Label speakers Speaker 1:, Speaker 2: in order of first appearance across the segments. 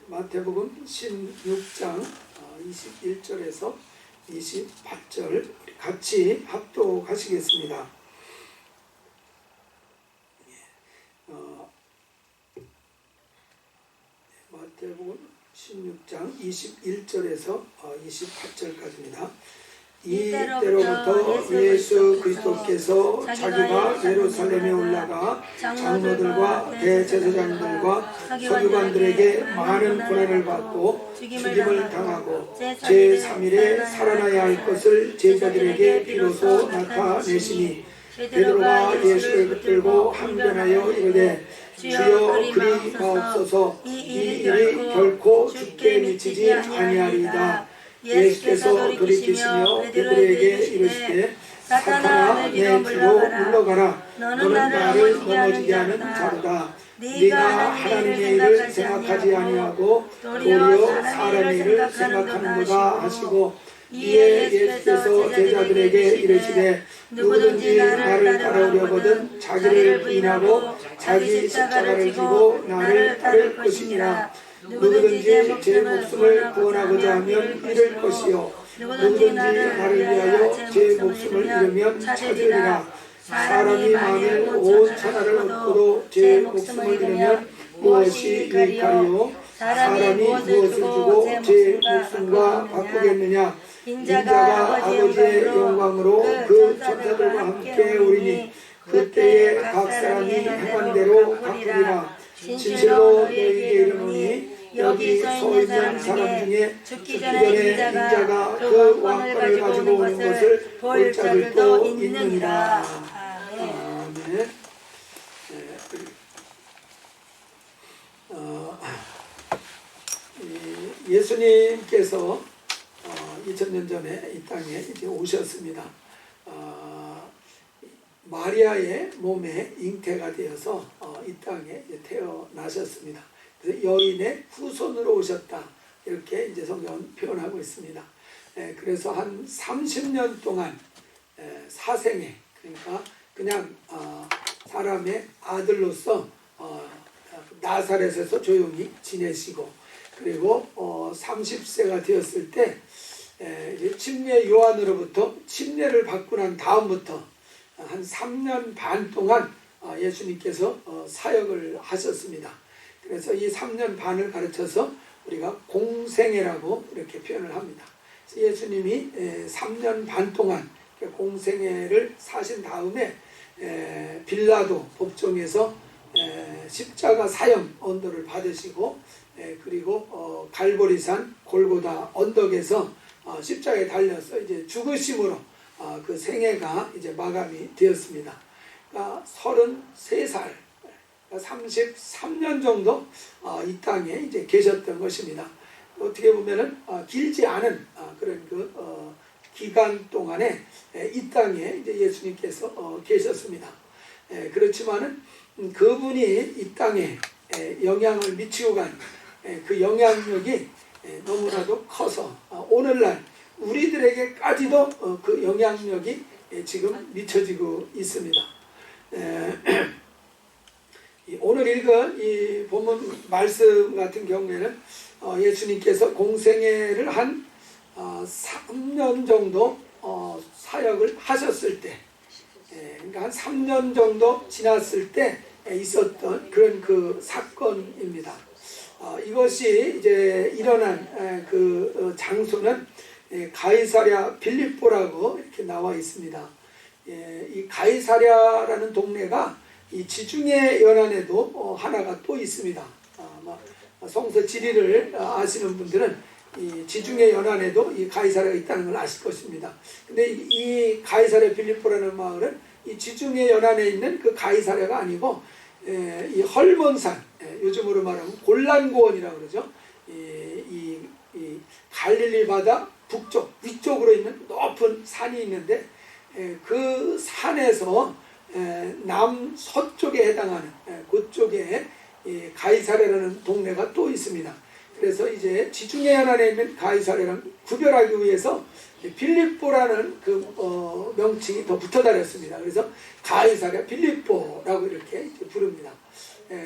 Speaker 1: 마태복음 16장 21절에서 28절 같이 합독하시겠습니다. 마태복음 16장 21절에서 28절까지입니다. 이때로부터 예수 그리스도께서 자기가 예루살렘에 올라가 장로들과 대제사장들과 서기관들에게 많은 고난을 받고 죽임을 당하고 제3일에 살아나야 할 것을 제자들에게 비로소 나타내시니 베드로가 예수를 붙들고 항변하여 이르되 주여 그리 마옵소서 이 일이 결코 죽게 미치지 아니하리이다. 예수께서 돌이키시며 베드로에게 이르시되 사탄아 내 뒤로 물러가라. 너는 나를 넘어지게 하는 자로다. 네가 하나님의 일을 생각하지 아니하고 도리어 사람의 일을 생각하는도다 하시고 이에 예수께서 제자들에게 이르시되 누구든지 나를 따라오려거든 자기를 부인하고 자기 십자가를 지고 나를 따를 것이니라. 누구든지 제 목숨을 구원하고자 하면 잃을 것이요 누구든지 나를 위하여 제 목숨을 잃으면 찾으리라. 사람이 만일 온 천하를 얻고도 제 목숨을 잃으면 무엇이 유익하리요? 사람이 무엇을 주고 제 목숨과 바꾸겠느냐? 인자가 아버지의 영광으로 그 천사들과 함께 오리니 그때에 각 사람이 행한 대로 갚으리라. 진실로 너희에게 이르노니 여기 서 있는 사람 중에 죽기 전에 인자가 그 왕권을 가지고 오는 것을 볼 자들도 있느니라. 아멘. 예수님께서 2000년 전에 이 땅에 이제 오셨습니다. 마리아의 몸에 잉태가 되어서 이 땅에 이제 태어나셨습니다. 그래서 여인의 후손으로 오셨다. 이렇게 이제 성경은 표현하고 있습니다. 그래서 한 30년 동안 사생애, 그러니까 그냥 사람의 아들로서 나사렛에서 조용히 지내시고, 그리고 30세가 되었을 때 침례 요한으로부터 침례를 받고 난 다음부터 한 3년 반 동안 예수님께서 사역을 하셨습니다. 그래서 이 3년 반을 가르쳐서 우리가 공생애라고 이렇게 표현을 합니다. 예수님이 3년 반 동안 공생애를 사신 다음에 빌라도 법정에서 십자가 사형 언도를 받으시고, 그리고 갈보리산 골고다 언덕에서 십자가에 달려서 이제 죽으심으로 그 생애가 이제 마감이 되었습니다. 그러니까 33살, 33년 정도 이 땅에 이제 계셨던 것입니다. 어떻게 보면은 길지 않은 그런 그 기간 동안에 이 땅에 이제 예수님께서 계셨습니다. 그렇지만은 그분이 이 땅에 영향을 미치고 간 그 영향력이 너무나도 커서 오늘날 우리들에게까지도 그 영향력이 지금 미쳐지고 있습니다. 오늘 읽은 이 본문 말씀 같은 경우에는 예수님께서 공생애를 한 3년 정도 사역을 하셨을 때, 그러니까 한 3년 정도 지났을 때 있었던 그런 그 사건입니다. 이것이 이제 일어난 그 장소는 가이사랴 빌립보라고 이렇게 나와 있습니다. 이 가이사랴라는 동네가 이 지중해 연안에도 하나가 또 있습니다. 성서 지리를 아시는 분들은 이 지중해 연안에도 이 가이사랴가 있다는 걸 아실 것입니다. 근데 이 가이사랴 빌립보라는 마을은 이 지중해 연안에 있는 그 가이사랴가 아니고 이 헐몬산, 요즘으로 말하면 골란고원이라고 그러죠. 이 갈릴리 바다 북쪽, 위쪽으로 있는 높은 산이 있는데 그 산에서 남서쪽에 해당하는 그쪽에 가이사랴라는 동네가 또 있습니다. 그래서 이제 지중해 연안에 있는 가이사랴랑 구별하기 위해서 빌립보라는 그 명칭이 더 붙어 다녔습니다. 그래서 가이사랴 빌립보라고 이렇게 부릅니다.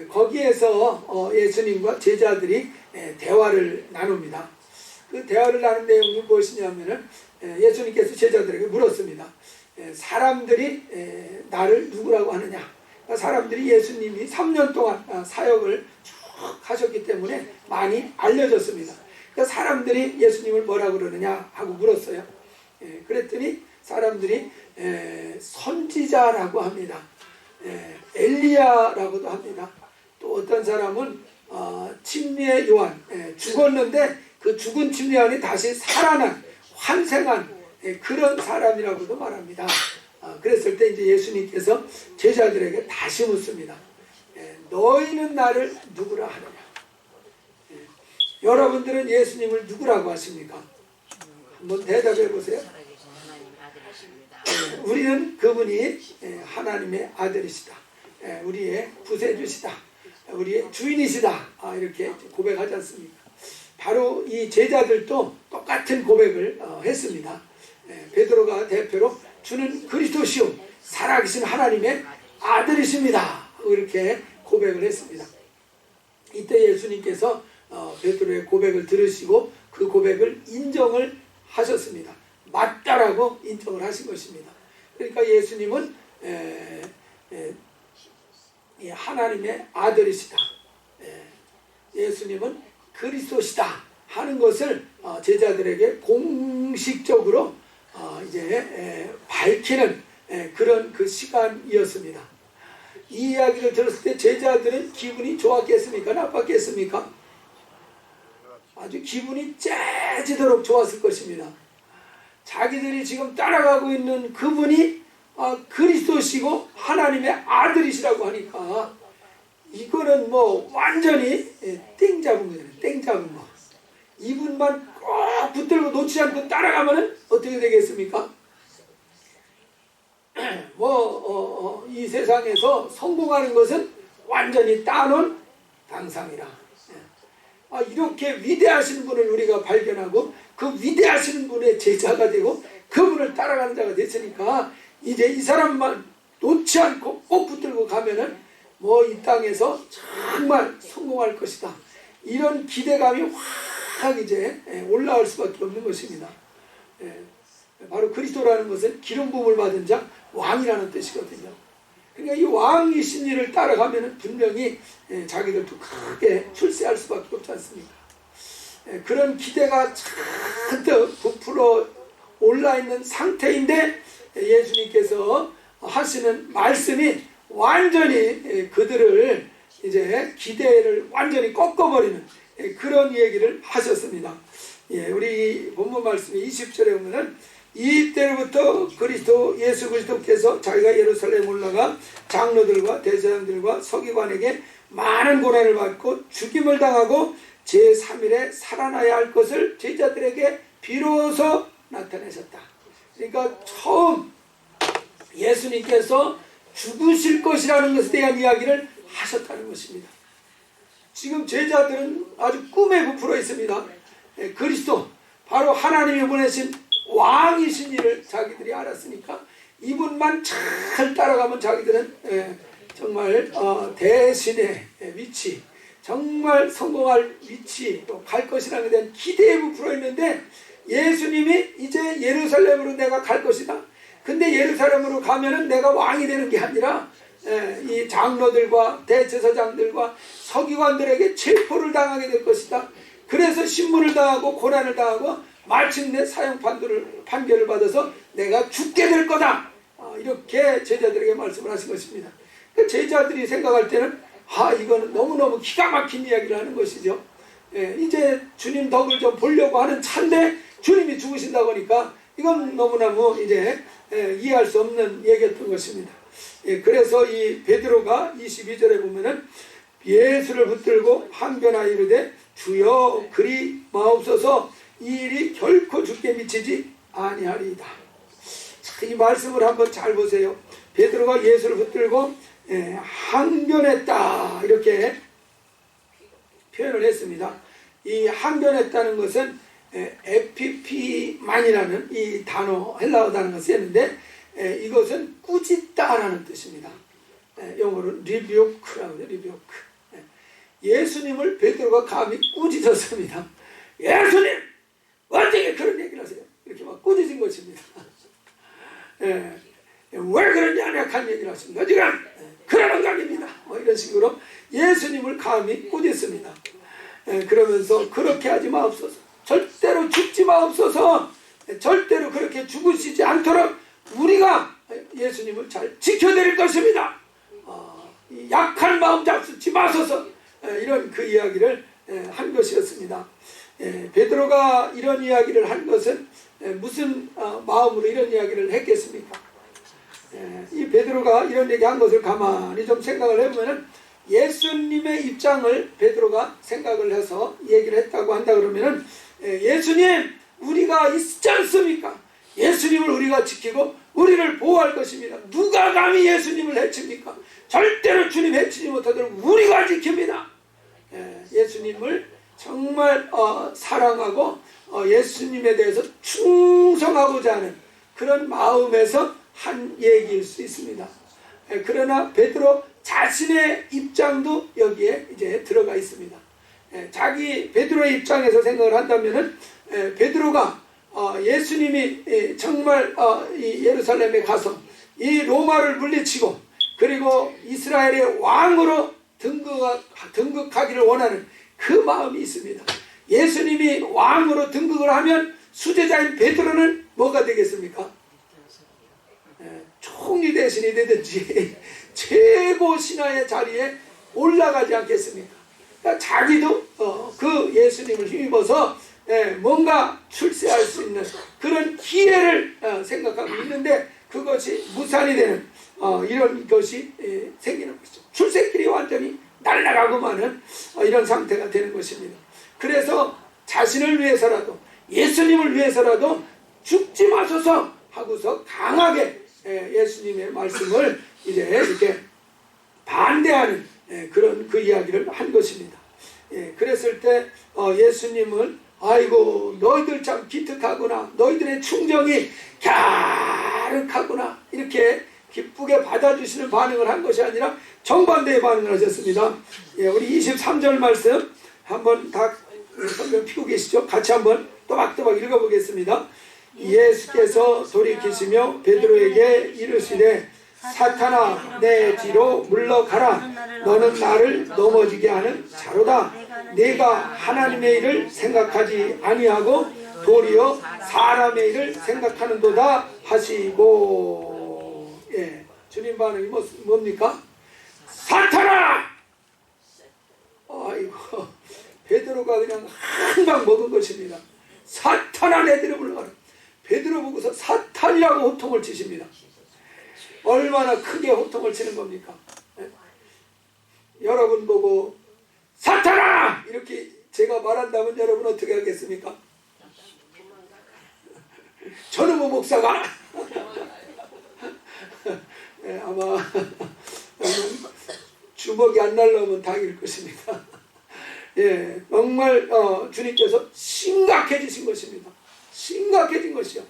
Speaker 1: 거기에서 예수님과 제자들이 대화를 나눕니다. 그 대화를 나눈 내용이 무엇이냐면은 예수님께서 제자들에게 물었습니다. 사람들이 나를 누구라고 하느냐? 그러니까 사람들이 예수님이 3년 동안 사역을 쭉 하셨기 때문에 많이 알려졌습니다. 그러니까 사람들이 예수님을 뭐라고 그러느냐 하고 물었어요. 그랬더니 사람들이 선지자라고 합니다. 엘리야라고도 합니다. 또 어떤 사람은 침례 요한, 죽었는데 그 죽은 침례 요한이 다시 살아난 환생한 그런 사람이라고도 말합니다. 그랬을 때 이제 예수님께서 제자들에게 다시 묻습니다. 너희는 나를 누구라 하느냐? 여러분들은 예수님을 누구라고 하십니까? 한번 대답해 보세요. 우리는 그분이 하나님의 아들이시다. 우리의 구세주시다. 우리의 주인이시다. 이렇게 고백하지 않습니까? 바로 이 제자들도 똑같은 고백을 했습니다. 베드로가 대표로 주는 그리스도시요 살아계신 하나님의 아들이십니다. 이렇게 고백을 했습니다. 이때 예수님께서 베드로의 고백을 들으시고 그 고백을 인정을 하셨습니다. 맞다라고 인정을 하신 것입니다. 그러니까 예수님은 하나님의 아들이시다. 예수님은 그리스도시다 하는 것을 제자들에게 공식적으로 이제 밝히는 그런 그 시간이었습니다. 이 이야기를 들었을 때 제자들은 기분이 좋았겠습니까? 나빴겠습니까? 아주 기분이 째지도록 좋았을 것입니다. 자기들이 지금 따라가고 있는 그분이 그리스도시고 하나님의 아들이시라고 하니까 이거는 뭐 완전히 땡 잡은 거잖아요. 땡 잡은 거. 이분만 꼭 붙들고 놓지 않고 따라가면은 어떻게 되겠습니까? 이 세상에서 성공하는 것은 완전히 따놓은 당상이라. 이렇게 위대하신 분을 우리가 발견하고 그 위대하신 분의 제자가 되고 그분을 따라가는 자가 됐으니까 이제 이 사람만 놓지 않고 꼭 붙들고 가면은 이 땅에서 정말 성공할 것이다. 이런 기대감이 확 이제 올라올 수밖에 없는 것입니다. 바로 그리스도라는 것은 기름 부음을 받은 자, 왕이라는 뜻이거든요. 그러니까 이 왕이신 이를 따라가면 분명히 자기들도 크게 출세할 수밖에 없지 않습니까? 그런 기대가 잔뜩 부풀어 올라있는 상태인데 예수님께서 하시는 말씀이 완전히 그들을 이제 기대를 완전히 꺾어버리는 그런 얘기를 하셨습니다. 우리 본문 말씀이 20절에 보면은 이때로부터 예수 그리스도께서 자기가 예루살렘 올라가 장로들과 대제사장들과 서기관에게 많은 고난을 받고 죽임을 당하고 제3일에 살아나야 할 것을 제자들에게 비로소 나타내셨다. 그러니까 처음 예수님께서 죽으실 것이라는 것에 대한 이야기를 하셨다는 것입니다. 지금 제자들은 아주 꿈에 부풀어 있습니다. 그리스도 바로 하나님이 보내신 왕이신 이를 자기들이 알았으니까 이분만 잘 따라가면 자기들은 정말 대신의 위치, 정말 성공할 위치로 갈 것이라는 데는 기대에 부풀어 있는데 예수님이 이제 예루살렘으로 내가 갈 것이다. 근데 예루살렘으로 가면은 내가 왕이 되는 게 아니라 이 장로들과 대제사장들과 서기관들에게 체포를 당하게 될 것이다. 그래서 신문을 당하고 고난을 당하고 마침내 사형 판결을 받아서 내가 죽게 될 거다. 이렇게 제자들에게 말씀을 하신 것입니다. 그 제자들이 생각할 때는 이거는 너무너무 기가 막힌 이야기를 하는 것이죠. 이제 주님 덕을 좀 보려고 하는 차인데 주님이 죽으신다고 하니까 이건 너무너무 이제 이해할 수 없는 얘기였던 것입니다. 그래서 이 베드로가 22절에 보면은 예수를 붙들고 항변하여 이르되 주여 그리 마옵소서 이 일이 결코 죽게 미치지 아니하리이다. 자, 이 말씀을 한번 잘 보세요. 베드로가 예수를 붙들고 항변했다 이렇게 표현을 했습니다. 이 항변했다는 것은 에피피만이라는 이 단어 헬라어 단어가 쓰였는데 이것은 꾸짖다라는 뜻입니다. 영어로는 리뷰크라고 해요. 리뷰크. 예수님을 베드로가 감히 꾸짖었습니다. 예수님! 어떻게 그런 얘기를 하세요? 이렇게 막 꾸짖은 것입니다. 왜 그런 연약한 얘기를 하십니까? 지금 그러는 거 아닙니다. 이런 식으로 예수님을 감히 꾸짖습니다. 그러면서 그렇게 하지 마옵소서. 절대로 죽지 마옵소서. 절대로 그렇게 죽으시지 않도록 우리가 예수님을 잘 지켜드릴 것입니다. 약한 마음 잡수지 마소서. 이런 그 이야기를 한 것이었습니다. 베드로가 이런 이야기를 한 것은 무슨 마음으로 이런 이야기를 했겠습니까? 이 베드로가 이런 얘기 한 것을 가만히 좀 생각을 해보면 예수님의 입장을 베드로가 생각을 해서 얘기를 했다고 한다 그러면은 예수님 우리가 있지 않습니까? 예수님을 우리가 지키고 우리를 보호할 것입니다. 누가 감히 예수님을 해칩니까? 절대로 주님 해치지 못하도록 우리가 지킵니다. 예수님을 정말 사랑하고 예수님에 대해서 충성하고자 하는 그런 마음에서 한 얘기일 수 있습니다. 그러나 베드로 자신의 입장도 여기에 이제 들어가 있습니다. 자기 베드로의 입장에서 생각을 한다면은 베드로가 예수님이 정말 이 예루살렘에 가서 이 로마를 물리치고 그리고 이스라엘의 왕으로 등극하기를 원하는 그 마음이 있습니다. 예수님이 왕으로 등극을 하면 수제자인 베드로는 뭐가 되겠습니까? 총리 대신이 되든지 최고 신하의 자리에 올라가지 않겠습니까? 그러니까 자기도 그 예수님을 힘입어서 뭔가 출세할 수 있는 그런 기회를 생각하고 있는데 그것이 무산이 되는 이런 것이 생기는 것이죠. 출세길이 완전히 날아가고 마는 이런 상태가 되는 것입니다. 그래서 자신을 위해서라도 예수님을 위해서라도 죽지 마소서 하고서 강하게 예수님의 말씀을 이제 이렇게 반대하는 그런 그 이야기를 한 것입니다. 그랬을 때 예수님은 아이고 너희들 참 기특하구나, 너희들의 충정이 갸륵하구나 이렇게 기쁘게 받아주시는 반응을 한 것이 아니라 정반대의 반응을 하셨습니다. 우리 23절 말씀 한번 다 성경 피고 계시죠? 같이 한번 또박또박 읽어보겠습니다. 예수께서 돌이키시며 베드로에게 이르시되 사탄아 내 뒤로 물러가라. 너는 나를 넘어지게 하는 자로다. 네가 하나님의 일을 생각하지 아니하고 도리어 사람의 일을 생각하는도다 하시고. 주님 반응이 뭡니까? 사탄아! 아이고 베드로가 그냥 한 방 먹은 것입니다. 사탄아 내 뒤로 물러가라. 베드로 보고서 사탄이라고 호통을 치십니다. 얼마나 크게 호통을 치는 겁니까? 여러분 보고 사탄아! 이렇게 제가 말한다면 여러분 어떻게 하겠습니까? 저놈의 목사가 아마 주먹이 안 날라오면 당일 것입니다. 정말 주님께서 심각해지신 것입니다. 심각해진 것이요.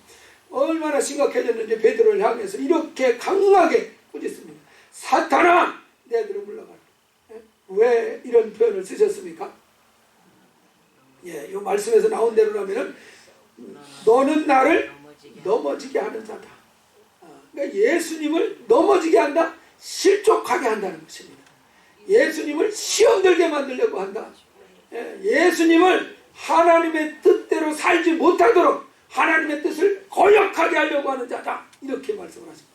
Speaker 1: 얼마나 심각해졌는지 베드로를 향해서 이렇게 강하게 꾸짖습니다. 사탄아! 내 뒤로 물러가라. 왜 이런 표현을 쓰셨습니까? 이 말씀에서 나온 대로라면 너는 나를 넘어지게 하는 자다. 그러니까 예수님을 넘어지게 한다, 실족하게 한다는 것입니다. 예수님을 시험 들게 만들려고 한다. 예수님을 하나님의 뜻대로 살지 못하도록 하나님의 뜻을 거역하게 하려고 하는 자다. 이렇게 말씀을 하십니다.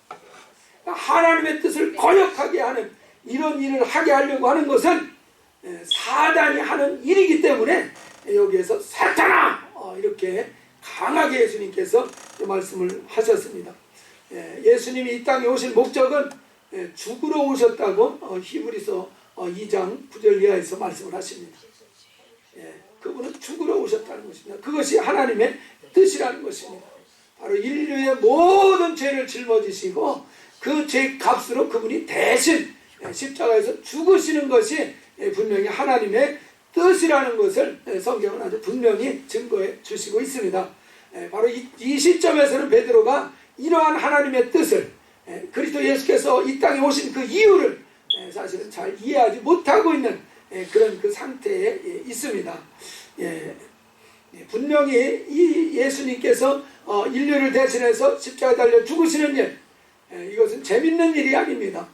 Speaker 1: 하나님의 뜻을 거역하게 하는 이런 일을 하게 하려고 하는 것은 사단이 하는 일이기 때문에 여기에서 사탄아! 이렇게 강하게 예수님께서 말씀을 하셨습니다. 예수님이 이 땅에 오신 목적은 죽으러 오셨다고 히브리서 2장 9절 이하에서 말씀을 하십니다. 그분은 죽으러 오셨다는 것입니다. 그것이 하나님의 뜻이라는 것입니다. 바로 인류의 모든 죄를 짊어지시고 그 죄 값으로 그분이 대신 십자가에서 죽으시는 것이 분명히 하나님의 뜻이라는 것을 성경은 아주 분명히 증거해 주시고 있습니다. 바로 이 시점에서는 베드로가 이러한 하나님의 뜻을 그리스도 예수께서 이 땅에 오신 그 이유를 사실은 잘 이해하지 못하고 있는 그런 그 상태에 있습니다. 분명히 이 예수님께서 인류를 대신해서 십자가에 달려 죽으시는 일, 이것은 재밌는 일이 아닙니다.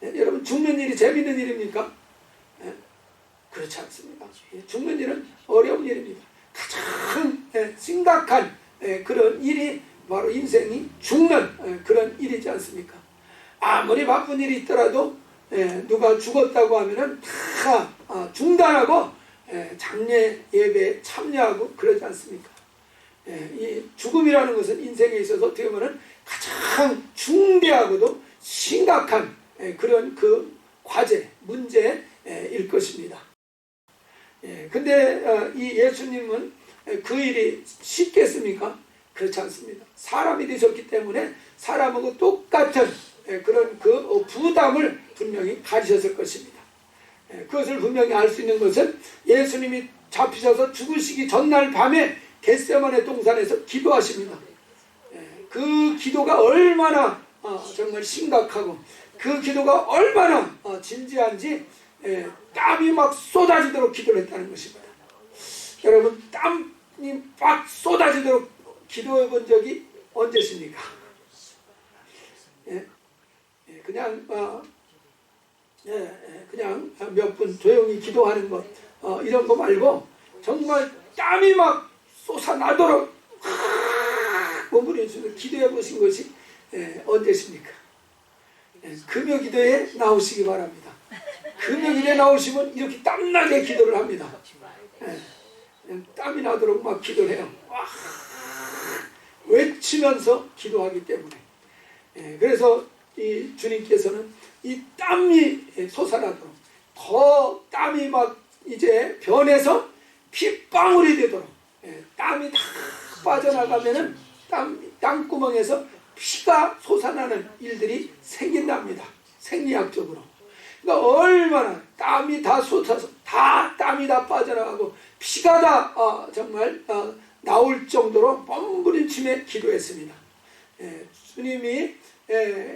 Speaker 1: 여러분, 죽는 일이 재밌는 일입니까? 그렇지 않습니다. 죽는 일은 어려운 일입니다. 가장 심각한 그런 일이 바로 인생이 죽는 그런 일이지 않습니까? 아무리 바쁜 일이 있더라도 누가 죽었다고 하면은 다 중단하고 장례 예배에 참여하고 그러지 않습니까? 이 죽음이라는 것은 인생에 있어서 어떻게 보면 가장 중대하고도 심각한 그런 그 과제, 문제일 것입니다. 근데 이 예수님은 그 일이 쉽겠습니까? 그렇지 않습니다. 사람이 되셨기 때문에 사람하고 똑같은 그런 그 부담을 분명히 가지셨을 것입니다. 그것을 분명히 알 수 있는 것은 예수님이 잡히셔서 죽으시기 전날 밤에 겟세마네 동산에서 기도하십니다. 그 기도가 얼마나 정말 심각하고 그 기도가 얼마나 진지한지 땀이 막 쏟아지도록 기도를 했다는 것입니다. 여러분, 땀이 막 쏟아지도록 기도해 본 적이 언제십니까? 그냥 그냥 몇 분 조용히 기도하는 것 이런 거 말고 정말 땀이 막 쏟아나도록 몸부림치면서 기도해 보신 것이 언제십니까? 금요 기도에 나오시기 바랍니다. 금요 기도에 나오시면 이렇게 땀나게 기도를 합니다. 땀이 나도록 막 기도를 해요. 외치면서 기도하기 때문에. 그래서 이 주님께서는 이 땀이 솟아나도록 더 땀이 막 이제 변해서 핏방울이 되도록 땀이 다 빠져나가면은 땀구멍에서 피가 솟아나는 일들이 생긴답니다. 생리학적으로. 그러니까 얼마나 땀이 다 솟아서 땀이 다 빠져나가고 피가 다 정말 나올 정도로 몸부림치며 기도했습니다. 주님이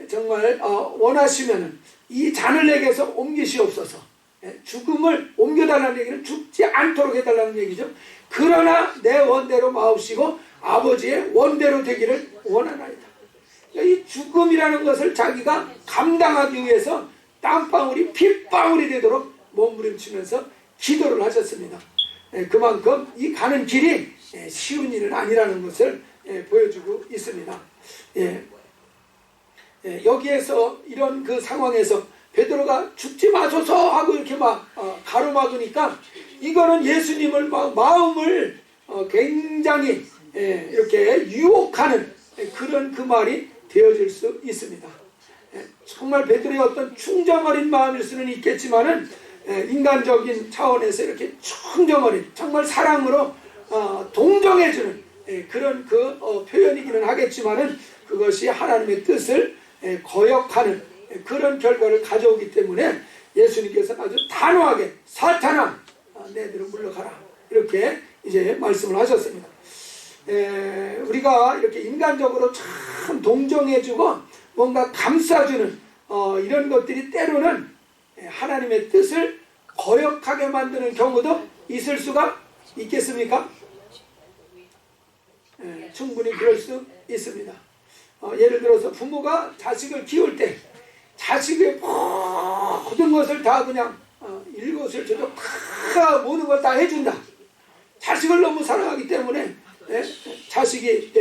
Speaker 1: 정말 원하시면은 이 잔을 내게서 옮기시옵소서. 죽음을 옮겨달라는 얘기는 죽지 않도록 해달라는 얘기죠. 그러나 내 원대로 마옵시고 아버지의 원대로 되기를 원하나이다. 이 죽음이라는 것을 자기가 감당하기 위해서 땀방울이 핏방울이 되도록 몸부림치면서 기도를 하셨습니다. 그만큼 이 가는 길이 쉬운 일은 아니라는 것을 보여주고 있습니다. 여기에서 이런 그 상황에서 베드로가 죽지 마소서 하고 이렇게 막 가로막으니까 이거는 예수님을 막 마음을 굉장히 이렇게 유혹하는 그런 그 말이 되어질 수 있습니다. 정말 베드로의 어떤 충정어린 마음일 수는 있겠지만은 인간적인 차원에서 이렇게 충정어린 정말 사랑으로 동정해주는 그런 그 표현이기는 하겠지만은 그것이 하나님의 뜻을 거역하는 그런 결과를 가져오기 때문에 예수님께서 아주 단호하게 사탄아 내들은 물러가라 이렇게 이제 말씀을 하셨습니다. 우리가 이렇게 인간적으로 참 동정해주고 뭔가 감싸주는 이런 것들이 때로는 하나님의 뜻을 거역하게 만드는 경우도 있을 수가 있겠습니까? 충분히 그럴 수 있습니다. 예를 들어서 부모가 자식을 키울 때 자식의 모든 것을 다 그냥 일거수일투족 다 모든 걸 다 해준다. 자식을 너무 사랑하기 때문에 자식이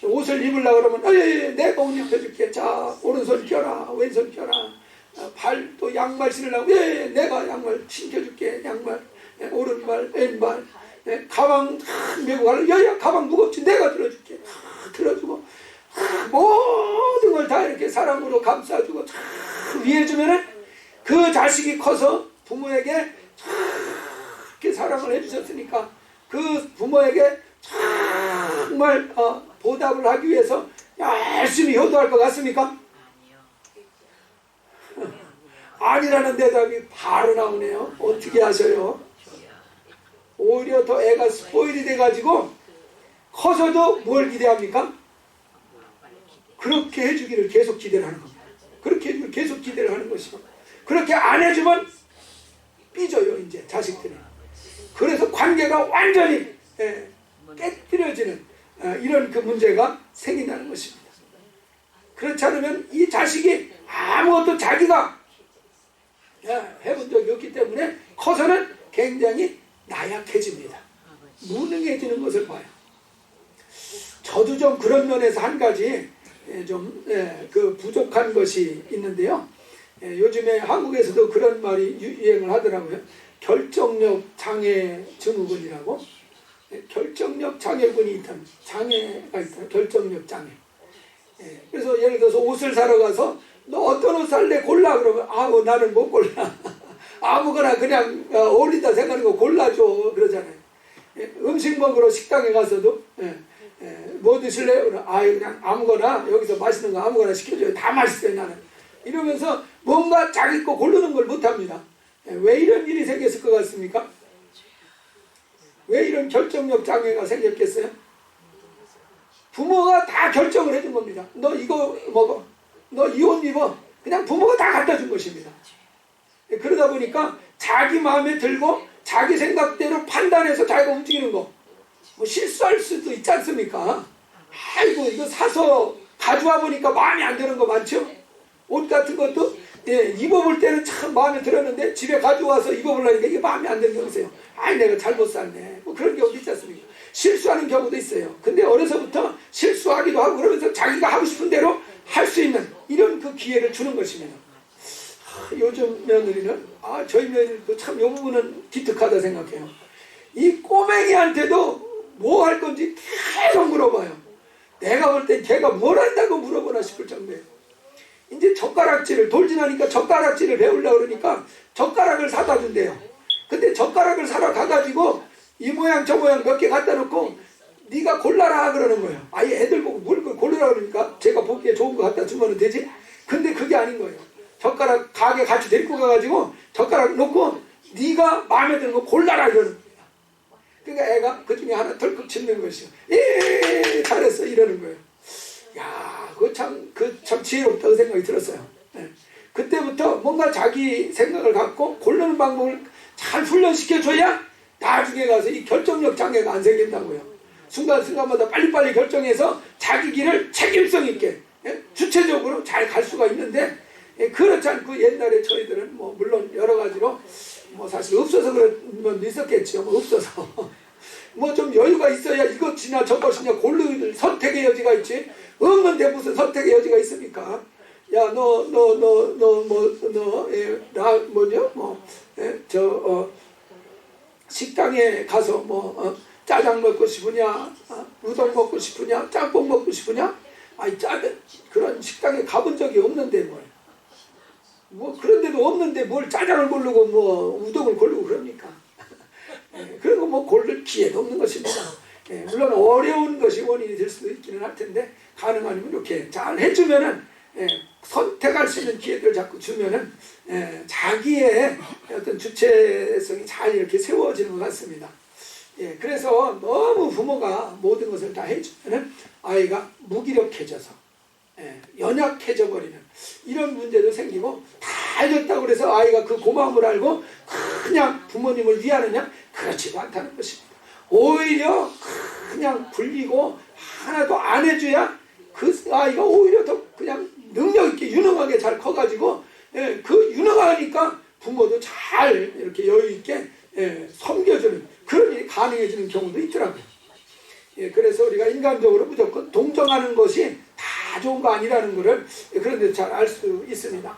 Speaker 1: 옷을 입으려고 그러면 내가 옷 입혀줄게. 자, 오른손 껴라, 왼손 껴라. 발도 양말 신으려고 내가 양말 신겨줄게. 양말, 오른발, 왼발. 가방 메고 가려고 가방 무겁지 내가 들어줄게. 들어주고 모든 걸 다 이렇게 사랑으로 감싸주고 위해주면은 그 자식이 커서 부모에게 이렇게 사랑을 해주셨으니까 그 부모에게 정말 보답을 하기 위해서 열심히 효도할 것 같습니까? 아니라는 대답이 바로 나오네요. 어떻게 하셔요? 오히려 더 애가 스포일이 돼가지고 커서도 뭘 기대합니까? 그렇게 해주기를 계속 기대를 하는 겁니다. 그렇게 해주기를 계속 기대를 하는 것이고 그렇게 안 해주면 삐져요, 이제 자식들이. 그래서 관계가 완전히 깨뜨려지는 이런 그 문제가 생긴다는 것입니다. 그렇지 않으면 이 자식이 아무것도 자기가 해본 적이 없기 때문에 커서는 굉장히 나약해집니다. 무능해지는 것을 봐요. 저도 좀 그런 면에서 한 가지 좀 그 부족한 것이 있는데요. 요즘에 한국에서도 그런 말이 유행을 하더라고요. 결정력 장애 증후군이라고. 결정력 장애군이 있다는, 장애가 있다, 결정력 장애. 그래서 예를 들어서 옷을 사러 가서 너 어떤 옷 살래 골라 그러면 아우 나는 못 골라. 아무거나 그냥 어울린다 생각하는 거 골라줘 그러잖아요. 음식 먹으러 식당에 가서도 뭐 드실래요? 그냥 아무거나 여기서 맛있는 거 아무거나 시켜줘요. 다 맛있어요 나는. 이러면서 뭔가 자기 거 고르는 걸 못합니다. 왜 이런 일이 생겼을 것 같습니까? 왜 이런 결정력 장애가 생겼겠어요? 부모가 다 결정을 해준 겁니다. 너 이거 먹어. 너 이 옷 입어. 그냥 부모가 다 갖다 준 것입니다. 그러다 보니까 자기 마음에 들고 자기 생각대로 판단해서 자기가 움직이는 거. 뭐 실수할 수도 있지 않습니까? 아이고 이거 사서 가져와 보니까 마음에 안 드는 거 많죠? 옷 같은 것도 입어볼 때는 참 마음에 들었는데 집에 가져와서 입어보려니까 이게 마음에 안 드는 경우 있어요. 아이 내가 잘못 샀네. 뭐 그런 경우도 있지 않습니까? 실수하는 경우도 있어요. 근데 어려서부터 실수하기도 하고 그러면서 자기가 하고 싶은 대로 할 수 있는 이런 그 기회를 주는 것입니다. 요즘 며느리는 저희 며느리도 참 이 부분은 기특하다 생각해요. 이 꼬맹이한테도 뭐 할 건지 계속 물어봐요. 내가 볼 땐 걔가 뭘 한다고 물어보나 싶을 정도예요. 이제 젓가락질을 돌진하니까 젓가락질을 배우려고 그러니까 젓가락을 사다 준대요. 근데 젓가락을 사러 가가지고 이 모양 저 모양 몇 개 갖다 놓고 네가 골라라 그러는 거예요. 아예 애들 보고 뭘 고르라 그러니까 제가 보기에 좋은 거 갖다 주면 되지. 근데 그게 아닌 거예요. 젓가락 가게 같이 데리고 가가지고 젓가락 놓고 네가 마음에 드는 거 골라라 이러는 거예요. 그러니까 애가 그 중에 하나 덜컥 짚는 것이요. 예 잘했어 이러는 거예요. 야 그거 참 지혜롭다고 생각이 들었어요. 그때부터 뭔가 자기 생각을 갖고 고르는 방법을 잘 훈련시켜줘야 나중에 가서 이 결정력 장애가 안 생긴다고요. 순간순간마다 빨리빨리 결정해서 자기 길을 책임성 있게 주체적으로 잘 갈 수가 있는데 그렇지 않고 옛날에 저희들은 뭐 물론 여러 가지로 뭐 사실 없어서 그런 면도 있었겠죠. 뭐 없어서 뭐 좀 여유가 있어야 이것이냐 저것이냐 고를 선택의 여지가 있지. 없는데 무슨 선택의 여지가 있습니까? 야 너 식당에 가서 짜장 먹고 싶으냐, 우동 먹고 싶으냐, 짬뽕 먹고 싶으냐? 아니 그런 식당에 가본 적이 없는데 뭐 그런 데도 없는데 뭘 짜장을 고르고 뭐 우동을 고르고 그럽니까? 그리고 뭐 고를 기회도 없는 것입니다. 물론 어려운 것이 원인이 될 수도 있기는 할 텐데 가능하면 이렇게 잘 해주면은 선택할 수 있는 기회들을 자꾸 주면은 자기의 어떤 주체성이 잘 이렇게 세워지는 것 같습니다. 그래서 너무 부모가 모든 것을 다 해주면은 아이가 무기력해져서 연약해져 버리는 이런 문제도 생기고 다 해줬다고 그래서 아이가 그 고마움을 알고 그냥 부모님을 위하느냐? 그렇지도 않다는 것입니다. 오히려 그냥 굴리고 하나도 안 해줘야 그 아이가 오히려 더 그냥 능력 있게 유능하게 잘 커가지고 그 유능하니까 부모도 잘 이렇게 여유 있게 섬겨주는 그런 일이 가능해지는 경우도 있더라고요. 그래서 우리가 인간적으로 무조건 동정하는 것이 다 좋은 거 아니라는 것을 그런 데서 잘 알 수 있습니다.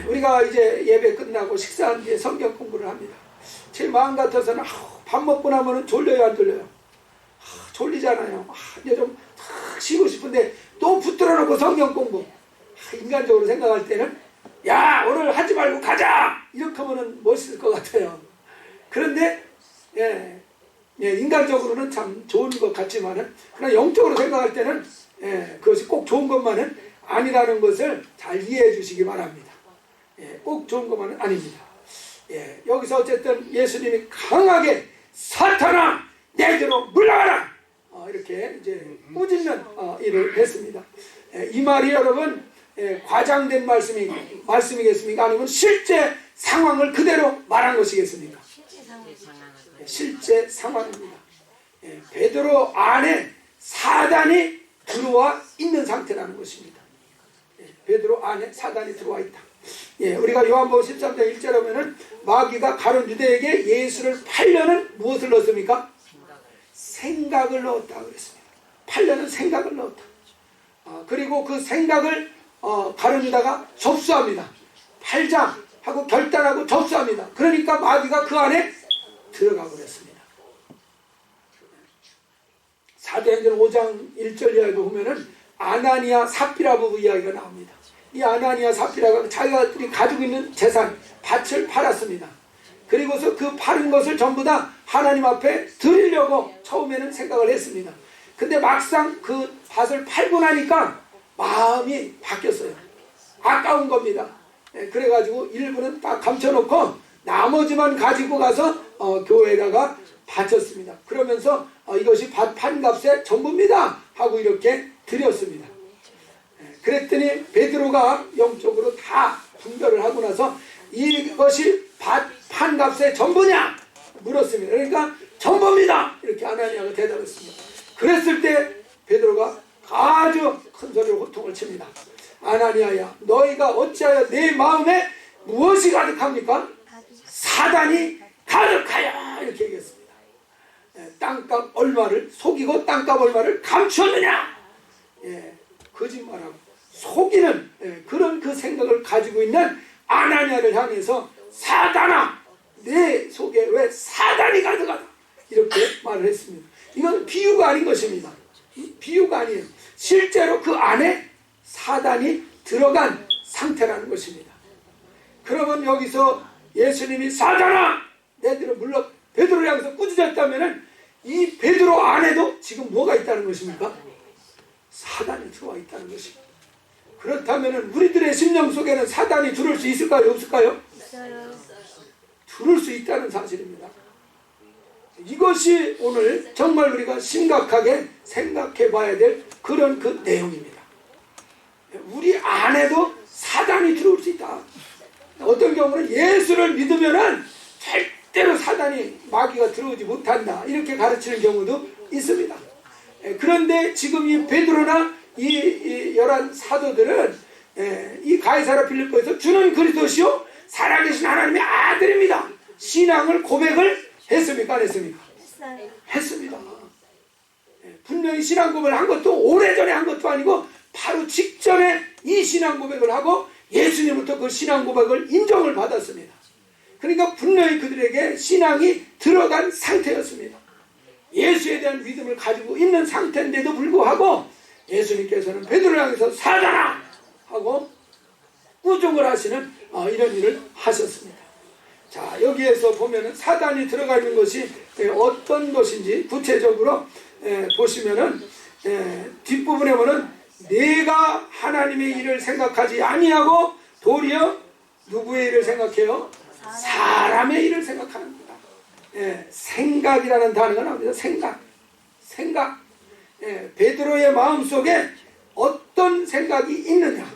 Speaker 1: 우리가 이제 예배 끝나고 식사한 뒤에 성경 공부를 합니다. 제 마음 같아서는 밥 먹고 나면 졸려요 안 졸려요? 졸리잖아요. 이제 좀 쉬고 싶은데 또 붙들어 놓고 성경 공부. 인간적으로 생각할 때는 야 오늘 하지 말고 가자 이렇게 하면 멋있을 것 같아요. 그런데 인간적으로는 참 좋은 것 같지만은 그러나 영적으로 생각할 때는 그것이 꼭 좋은 것만은 아니라는 것을 잘 이해해 주시기 바랍니다. 꼭 좋은 것만은 아닙니다. 여기서 어쨌든 예수님이 강하게 사탄아 내게로 물러가라 이렇게 이제 꾸짖는 일을 했습니다. 이 말이 여러분 과장된 말씀이겠습니까? 아니면 실제 상황을 그대로 말한 것이겠습니까? 실제 상황입니다. 베드로 안에 사단이 들어와 있는 상태라는 것입니다. 베드로 안에 사단이 들어와 있다. 우리가 요한복음 13장 1절에 보면은 마귀가 가룟 유대에게 예수를 팔려는 무엇을 넣었습니까? 생각을 넣었다 그랬습니다. 팔려는 생각을 넣었다. 그리고 그 생각을 가룟 유다가 접수합니다. 팔자 하고 결단하고 접수합니다. 그러니까 마귀가 그 안에 들어가 버렸습니다. 사도행전 5장 1절 이하에도 보면은 아나니아 삽비라 부부 이야기가 나옵니다. 이 아나니아 삽비라가 자기들이 가지고 있는 재산 밭을 팔았습니다. 그리고서 그 파는 것을 전부 다 하나님 앞에 드리려고 처음에는 생각을 했습니다. 근데 막상 그 밭을 팔고 나니까 마음이 바뀌었어요. 아까운 겁니다. 그래가지고 일부는 딱 감춰놓고 나머지만 가지고 가서 교회에다가 바쳤습니다. 그러면서 이것이 밭 판값의 전부입니다 하고 이렇게 드렸습니다. 그랬더니 베드로가 영적으로 다 분별을 하고 나서 이것이 밭 판값의 전부냐 물었습니다. 그러니까 전부입니다 이렇게 아나니아가 대답했습니다. 그랬을 때 베드로가 아주 큰 소리로 호통을 칩니다. 아나니아야, 너희가 어찌하여 내 마음에 무엇이 가득합니까? 사단이 가득하여 이렇게 얘기했습니다. 땅값 얼마를 속이고 땅값 얼마를 감추었느냐. 거짓말하고 속이는 그런 그 생각을 가지고 있는 아나니아를 향해서 사단아, 내 속에 왜 사단이 가득하다 이렇게 말을 했습니다. 이건 비유가 아닌 것입니다. 비유가 아니에요. 실제로 그 안에 사단이 들어간 상태라는 것입니다. 그러면 여기서 예수님이 사단아 내들을 물러 베드로를 향해서 꾸짖었다면 이 베드로 안에도 지금 뭐가 있다는 것입니까? 사단이 들어와 있다는 것입니다. 그렇다면 우리들의 심령 속에는 사단이 들어올 수 있을까요? 없을까요? 들어올 수 있다는 사실입니다. 이것이 오늘 정말 우리가 심각하게 생각해 봐야 될 그런 그 내용입니다. 우리 안에도 사단이 들어올 수 있다. 어떤 경우는 예수를 믿으면은 절대로 사단이 마귀가 들어오지 못한다 이렇게 가르치는 경우도 있습니다. 그런데 지금 이 베드로나 이 열한 사도들은 이 가이사랴 필리포에서 주는 그리스도시요 살아계신 하나님의 아들입니다. 신앙을 고백을 했습니까? 안 했습니까? 했습니다. 분명히 신앙 고백을 한 것도 오래전에 한 것도 아니고 바로 직전에 이 신앙 고백을 하고 예수님부터 그 신앙 고백을 인정을 받았습니다. 그러니까 분명히 그들에게 신앙이 들어간 상태였습니다. 예수에 대한 믿음을 가지고 있는 상태인데도 불구하고 예수님께서는 베드로를 향해서 사단아 하고 꾸중을 하시는 이런 일을 하셨습니다. 자, 여기에서 보면은 사단이 들어가 있는 것이 어떤 것인지 구체적으로 보시면은 뒷부분에 보면 내가 하나님의 일을 생각하지 아니하고 도리어 누구의 일을 생각해요? 사람의 일을 생각하는 거다. 생각이라는 단어가 나옵니다. 생각. 베드로의 마음속에 어떤 생각이 있느냐?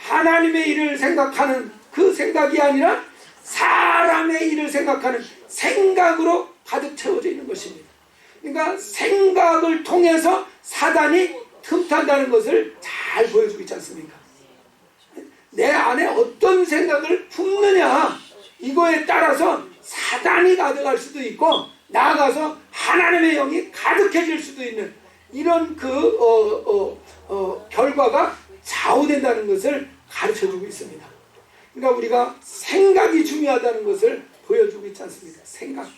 Speaker 1: 하나님의 일을 생각하는 그 생각이 아니라 사람의 일을 생각하는 생각으로 가득 채워져 있는 것입니다. 그러니까 생각을 통해서 사단이 틈탄다는 것을 잘 보여주고 있지 않습니까? 내 안에 어떤 생각을 품느냐 이거에 따라서 사단이 가득할 수도 있고 나아가서 하나님의 영이 가득해질 수도 있는 이런 결과가 좌우된다는 것을 가르쳐주고 있습니다. 그러니까 우리가 생각이 중요하다는 것을 보여주고 있지 않습니까? 생각.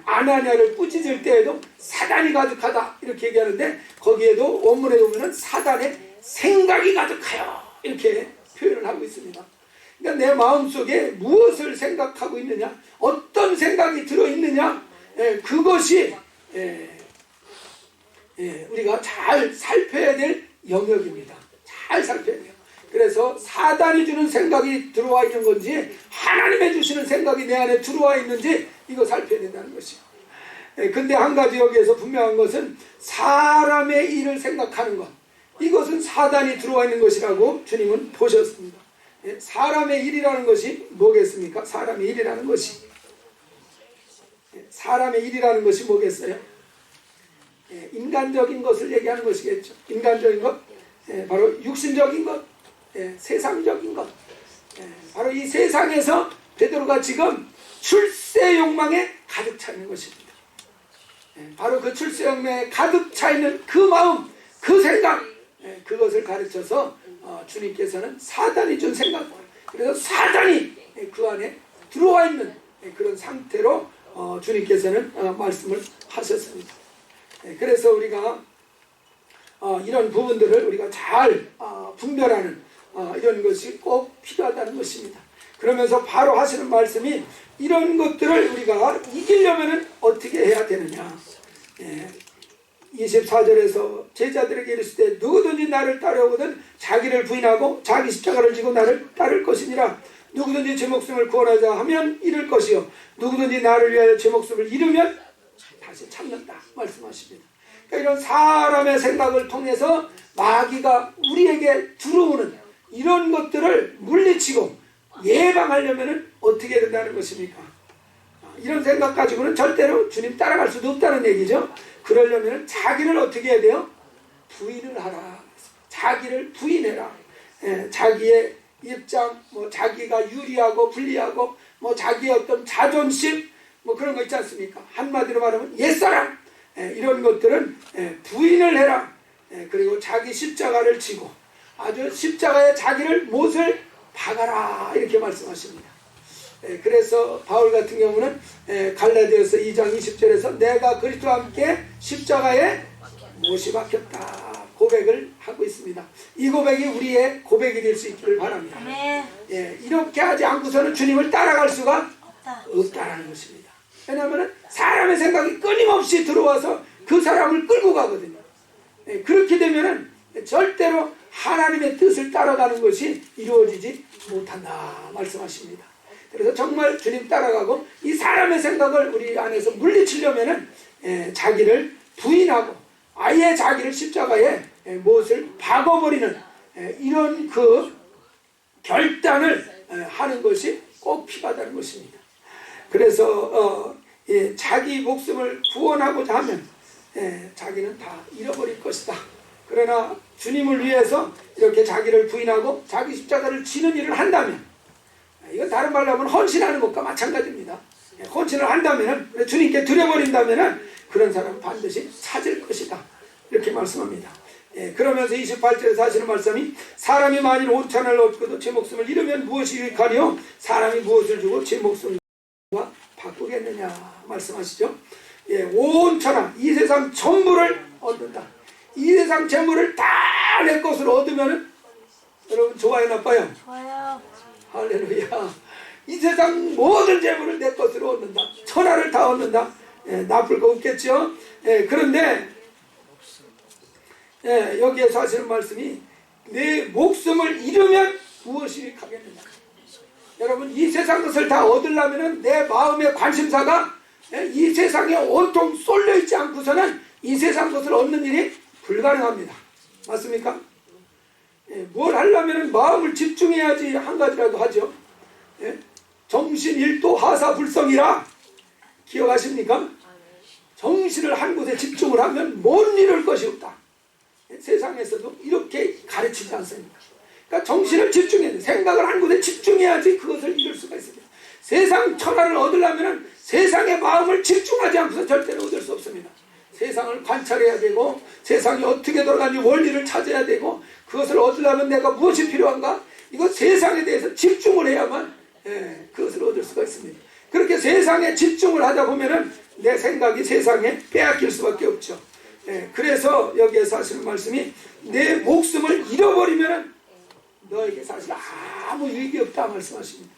Speaker 1: 아나니아를 꾸짖을 때에도 사단이 가득하다 이렇게 얘기하는데 거기에도 원문에 보면 사단의 생각이 가득하여 이렇게 표현을 하고 있습니다. 그러니까 내 마음속에 무엇을 생각하고 있느냐, 어떤 생각이 들어있느냐, 그것이 우리가 잘 살펴야 될 영역입니다. 잘 살펴야 돼요. 그래서 사단이 주는 생각이 들어와 있는 건지 하나님의 주시는 생각이 내 안에 들어와 있는지 이거 살펴야 된다는 것이요. 근데 한 가지 여기에서 분명한 것은 사람의 일을 생각하는 것, 이것은 사단이 들어와 있는 것이라고 주님은 보셨습니다. 사람의 일이라는 것이 뭐겠습니까? 사람의 일이라는 것이 뭐겠어요? 인간적인 것을 얘기하는 것이겠죠. 인간적인 것, 바로 육신적인 것, 세상적인 것. 바로 이 세상에서 베드로가 지금 출세 욕망에 가득 차 있는 것입니다. 바로 그 출세 욕망에 가득 차 있는 그 마음, 그 생각, 그것을 가르쳐서 주님께서는 사단이 준 생각, 그래서 사단이 그 안에 들어와 있는 그런 상태로 주님께서는 말씀을 하셨습니다. 그래서 우리가 이런 부분들을 우리가 잘 분별하는 이런 것이 꼭 필요하다는 것입니다. 그러면서 바로 하시는 말씀이 이런 것들을 우리가 이기려면 어떻게 해야 되느냐. 24절에서 제자들에게 이르시되 누구든지 나를 따르거든 자기를 부인하고 자기 십자가를 지고 나를 따를 것이니라. 누구든지 제 목숨을 구원하자 하면 잃을 것이요 누구든지 나를 위하여 제 목숨을 잃으면 다시 찾는다 말씀하십니다. 그러니까 이런 사람의 생각을 통해서 마귀가 우리에게 들어오는 이런 것들을 물리치고 예방하려면 어떻게 해야 된다는 것입니까? 이런 생각 가지고는 절대로 주님 따라갈 수도 없다는 얘기죠. 그러려면 자기를 어떻게 해야 돼요? 부인을 하라. 자기를 부인해라. 자기의 입장, 자기가 유리하고 불리하고 자기의 어떤 자존심 그런 거 있지 않습니까? 한마디로 말하면 옛사람 이런 것들은 부인을 해라. 그리고 자기 십자가를 지고 아주 십자가에 자기를 못을 박아라 이렇게 말씀하십니다. 그래서 바울 같은 경우는 갈라디아서 2장 20절에서 내가 그리스도와 함께 십자가에 못이 박혔다 고백을 하고 있습니다. 이 고백이 우리의 고백이 될 수 있기를 바랍니다. 이렇게 하지 않고서는 주님을 따라갈 수가 없다라는 것입니다. 왜냐하면 사람의 생각이 끊임없이 들어와서 그 사람을 끌고 가거든요. 그렇게 되면 절대로 하나님의 뜻을 따라가는 것이 이루어지지 못한다 말씀하십니다. 그래서 정말 주님 따라가고 이 사람의 생각을 우리 안에서 물리치려면 자기를 부인하고 아예 자기를 십자가에 못을 박아버리는 이런 그 결단을 하는 것이 꼭 필요하다는 것입니다. 그래서 자기 목숨을 구원하고자 하면 자기는 다 잃어버릴 것이다. 그러나 주님을 위해서 이렇게 자기를 부인하고 자기 십자가를 지는 일을 한다면 이건 다른 말로 하면 헌신하는 것과 마찬가지입니다. 헌신을 한다면 주님께 드려버린다면 그런 사람은 반드시 찾을 것이다 이렇게 말씀합니다. 그러면서 28절에서 하시는 말씀이 사람이 만일 5천을 얻고도 제 목숨을 잃으면 무엇이 유익하리요 사람이 무엇을 주고 제 목숨과 바꾸겠느냐 말씀하시죠. 온 천하 이 세상 전부를 얻는다. 이 세상 재물을 다 내 것으로 얻으면 여러분 좋아요 나빠요? 좋아요. 할렐루야. 이 세상 모든 재물을 내 것으로 얻는다. 천하를 다 얻는다. 나쁠 거 없겠죠. 그런데 여기에서 하시는 말씀이 내 목숨을 잃으면 무엇이 가겠느냐. 여러분 이 세상 것을 다 얻으려면 내 마음의 관심사가 이 세상에 온통 쏠려 있지 않고서는 이 세상 것을 얻는 일이 불가능합니다. 맞습니까? 뭘 하려면 마음을 집중해야지 한 가지라도 하죠. 정신일도 하사불성이라 기억하십니까? 정신을 한 곳에 집중을 하면 못 이룰 것이 없다. 세상에서도 이렇게 가르치지 않습니까? 그러니까 정신을 집중해야 돼. 생각을 한 곳에 집중해야지 그것을 이룰 수가 있습니다. 세상 천하를 얻으려면 세상의 마음을 집중하지 않고서 절대로 얻을 수 없습니다. 세상을 관찰해야 되고 세상이 어떻게 돌아가는지 원리를 찾아야 되고 그것을 얻으려면 내가 무엇이 필요한가? 이거 세상에 대해서 집중을 해야만 그것을 얻을 수가 있습니다. 그렇게 세상에 집중을 하다 보면은 내 생각이 세상에 빼앗길 수밖에 없죠. 그래서 여기에서 하시는 말씀이 내 목숨을 잃어버리면은 너에게 사실 아무 유익이 없다 말씀하십니다.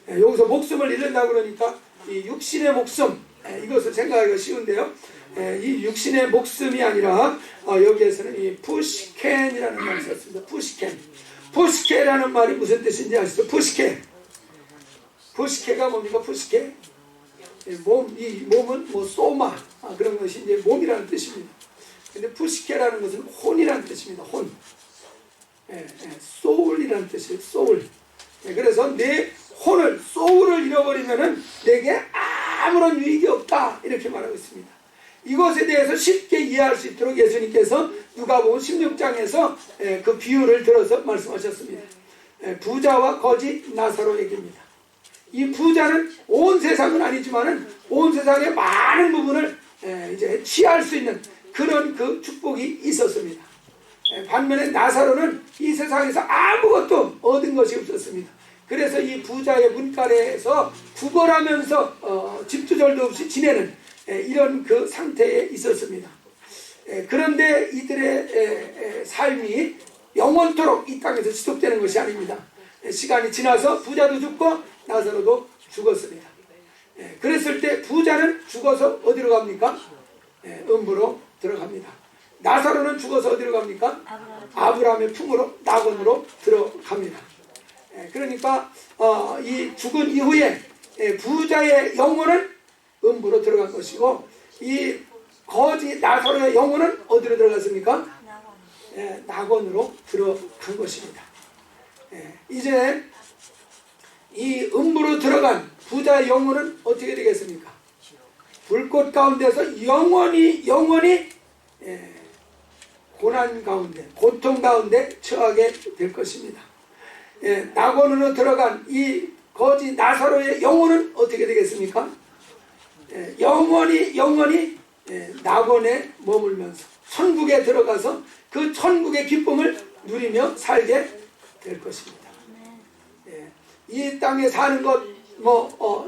Speaker 1: 여기서 목숨을 잃는다 그러니까 이 육신의 목숨 이것을 생각하기가 쉬운데요. 이 육신의 목숨이 아니라 여기에서는 이 푸시켄이라는 말을 썼습니다. 푸시켄. 푸시케라는 말이 무슨 뜻인지 아시죠? 푸시케가 뭡니까? 푸시케. 이 몸은 소마 그런 것이 이제 몸이라는 뜻입니다. 근데 푸시케라는 것은 혼이라는 뜻입니다. 혼. 소울이라는 뜻이에요. 소울. 그래서 내 혼을, 소울을 잃어버리면은 내게 아무런 유익이 없다. 이렇게 말하고 있습니다. 이것에 대해서 쉽게 이해할 수 있도록 예수님께서 누가복음 16장에서 그 비유를 들어서 말씀하셨습니다. 부자와 거지 나사로 얘기입니다. 이 부자는 온 세상은 아니지만은 온 세상의 많은 부분을 이제 취할 수 있는 그런 그 축복이 있었습니다. 반면에 나사로는 이 세상에서 아무것도 얻은 것이 없었습니다. 그래서 이 부자의 문가래에서 구걸하면서 집두절도 없이 지내는 이런 그 상태에 있었습니다. 그런데 이들의 삶이 영원토록 이 땅에서 지속되는 것이 아닙니다. 시간이 지나서 부자도 죽고 나사로도 죽었습니다. 그랬을 때 부자는 죽어서 어디로 갑니까? 음부로 들어갑니다. 나사로는 죽어서 어디로 갑니까? 아브라함의 품으로, 낙원으로 들어갑니다. 그러니까 이 죽은 이후에 부자의 영혼은 음부로 들어간 것이고, 이 거지 나사로의 영혼은 어디로 들어갔습니까? 낙원으로 들어간 것입니다. 이제 이 음부로 들어간 부자의 영혼은 어떻게 되겠습니까? 불꽃 가운데서 영원히 고난 가운데, 고통 가운데 처하게 될 것입니다. 낙원으로 들어간 이 거지 나사로의 영혼은 어떻게 되겠습니까? 영원히 낙원에 머물면서 천국에 들어가서 그 천국의 기쁨을 누리며 살게 될 것입니다. 이 땅에 사는 것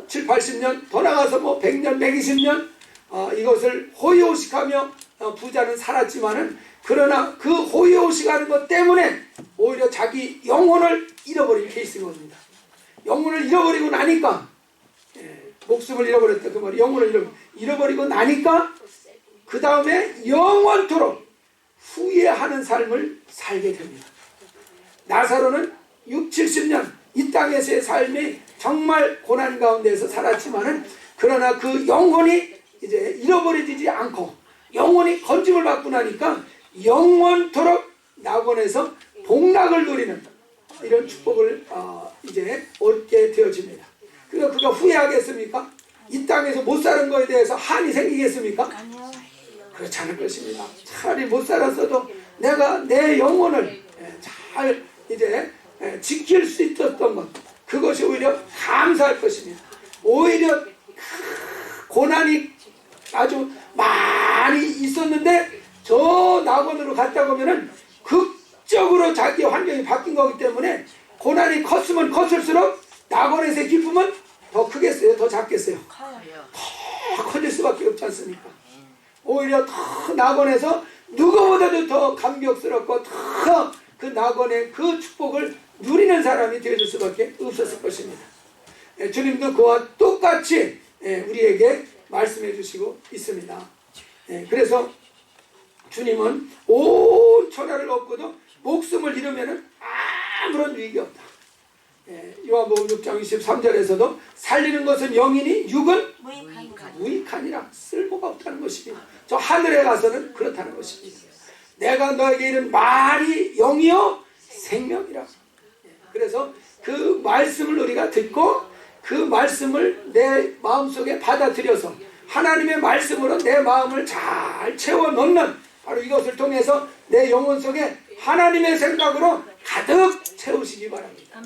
Speaker 1: 7, 80년 더 나가서 100년, 120년 이것을 호의호식하며 부자는 살았지만은, 그러나 그 호의호식하는 것 때문에 오히려 자기 영혼을 잃어버린 케이스인 겁니다. 영혼을 잃어버리고 나니까, 목숨을 잃어버렸다 그 말이, 영혼을 잃어버리고 나니까 그 다음에 영원토록 후회하는 삶을 살게 됩니다. 나사로는 6, 70년 이 땅에서의 삶이 정말 고난 가운데서 살았지만은, 그러나 그 영혼이 이제 잃어버리지 않고 영혼이 건짐을 받고 나니까 영원토록 낙원에서 복락을 누리는 이런 축복을 이제 얻게 되어집니다. 그러니까 그가 후회하겠습니까? 이 땅에서 못 사는 거에 대해서 한이 생기겠습니까?
Speaker 2: 아니요.
Speaker 1: 그렇지 않을 것입니다. 차라리 못 살았어도 내가 내 영혼을 잘 이제 지킬 수 있었던 것, 그것이 오히려 감사할 것입니다. 오히려 고난이 아주 많이 있었는데 저 낙원으로 갔다 보면은 극적으로 자기 환경이 바뀐 거기 때문에, 고난이 컸으면 컸을수록 낙원에서의 기쁨은 더 크겠어요? 더 작겠어요? 더 커질 수밖에 없지 않습니까? 오히려 더 낙원에서 누구보다도 더 감격스럽고 더 그 낙원의 그 축복을 누리는 사람이 되어줄 수밖에 없었을 것입니다. 주님도 그와 똑같이 우리에게 말씀해 주시고 있습니다. 그래서 주님은 온 천하를 얻고도 목숨을 잃으면 아무런 유익이 없다. 요한복음 6장 23절에서도 살리는 것은 영이니 육은 무익하니라, 쓸모가 없다는 것입니다. 저 하늘에 가서는 그렇다는 것입니다. 내가 너에게 이른 말이 영이요 생명이라. 그래서 그 말씀을 우리가 듣고 그 말씀을 내 마음속에 받아들여서 하나님의 말씀으로 내 마음을 잘 채워 넣는, 바로 이것을 통해서 내 영혼 속에 하나님의 생각으로 가득 채우시기 바랍니다.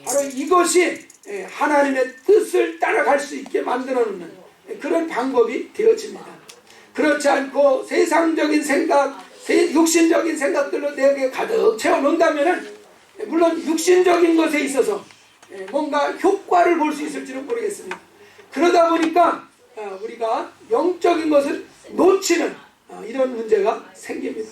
Speaker 1: 바로 이것이 하나님의 뜻을 따라갈 수 있게 만들어 놓는 그런 방법이 되어집니다. 그렇지 않고 세상적인 생각, 육신적인 생각들로 내게 가득 채워 놓는다면, 물론 육신적인 것에 있어서 뭔가 효과를 볼 수 있을지는 모르겠습니다. 그러다 보니까 우리가 영적인 것을 놓치는 이런 문제가 생깁니다.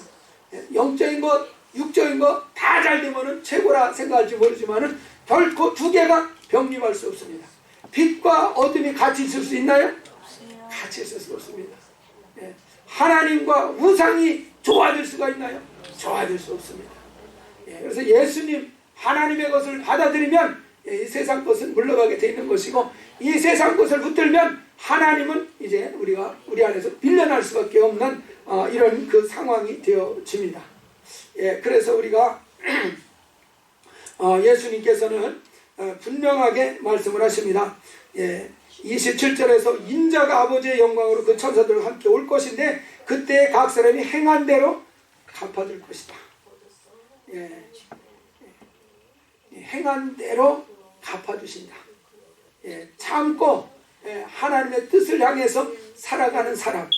Speaker 1: 영적인 것, 육적인 것 다 잘 되면 최고라 생각할지 모르지만 결코 두 개가 병립할 수 없습니다. 빛과 어둠이 같이 있을 수 있나요? 같이 있을 수 없습니다. 하나님과 우상이 조화될 수가 있나요? 조화될 수 없습니다. 그래서 예수님 하나님의 것을 받아들이면 이 세상 것은 물러가게 되어 있는 것이고, 이 세상 것을 붙들면 하나님은 이제 우리 안에서 빌려날 수밖에 없는 이런 그 상황이 되어집니다. 예, 그래서 우리가 예수님께서는 분명하게 말씀을 하십니다. 예, 27절에서 인자가 아버지의 영광으로 그 천사들과 함께 올 것인데 그때 각 사람이 행한 대로 갚아줄 것이다. 예, 행한 대로 갚아주신다. 예, 참고 하나님의 뜻을 향해서 살아가는 사람,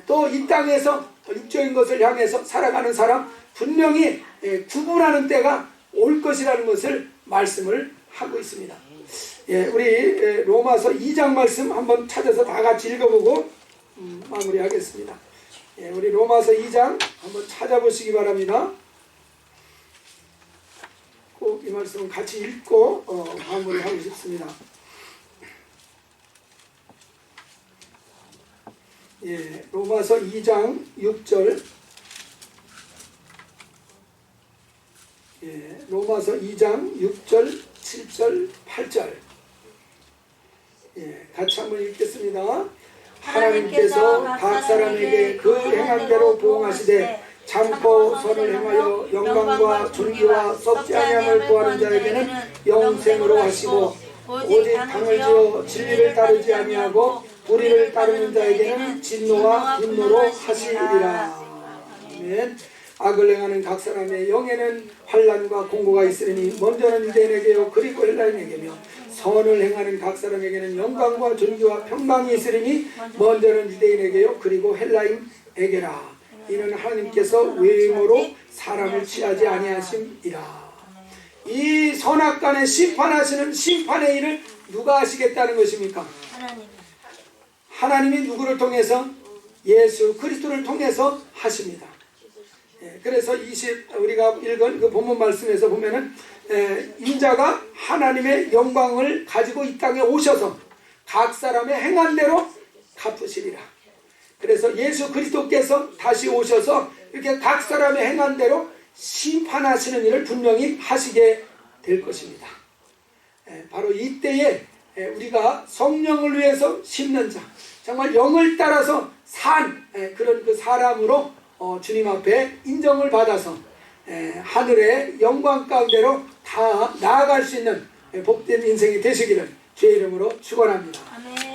Speaker 1: 또 이 땅에서 육적인 것을 향해서 살아가는 사람, 분명히 구분하는 때가 올 것이라는 것을 말씀을 하고 있습니다. 예, 우리 로마서 2장 말씀 한번 찾아서 다 같이 읽어보고 마무리하겠습니다. 예, 우리 로마서 2장 한번 찾아보시기 바랍니다. 꼭 이 말씀을 같이 읽고 마무리하고 싶습니다. 예, 로마서 2장 6절. 예, 로마서 2장 6절, 7절, 8절. 예, 같이 한번 읽겠습니다. 하나님께서 각 사람에게 그 행한 대로 보응하시되 참고 선을 행하여 영광과 존귀와 썩지 아니함을 구하는 자에게는 영생으로 하시고 오직 당을 지어 진리를 따르지 아니하고 불의를 따르는 자에게는 진노와 분노로 하시리라. 아멘. 악을 행하는 각 사람의 영에는 환난과 공고가 있으니 먼저는 유대인에게요 그리고 헬라인에게며 선을 행하는 각 사람에게는 영광과 존귀와 평강이 있으니 먼저는 유대인에게요 그리고 헬라인에게라. 이는 하나님께서 외모로 사람을 취하지 아니하심이라. 이 선악간에 심판하시는 심판의 일을 누가 하시겠다는 것입니까? 하나님이 누구를 통해서? 예수 그리스도를 통해서 하십니다. 예, 그래서 우리가 읽은 그 본문 말씀에서 보면은 인자가 하나님의 영광을 가지고 이 땅에 오셔서 각 사람의 행한 대로 갚으시리라. 그래서 예수 그리스도께서 다시 오셔서 이렇게 각 사람의 행한 대로 심판하시는 일을 분명히 하시게 될 것입니다. 바로 이때에 우리가 성령을 위해서 심는 자, 정말 영을 따라서 산 그런 그 사람으로 주님 앞에 인정을 받아서 하늘의 영광 가운데로 다 나아갈 수 있는 복된 인생이 되시기를 주의 이름으로 축원합니다.
Speaker 2: 아멘.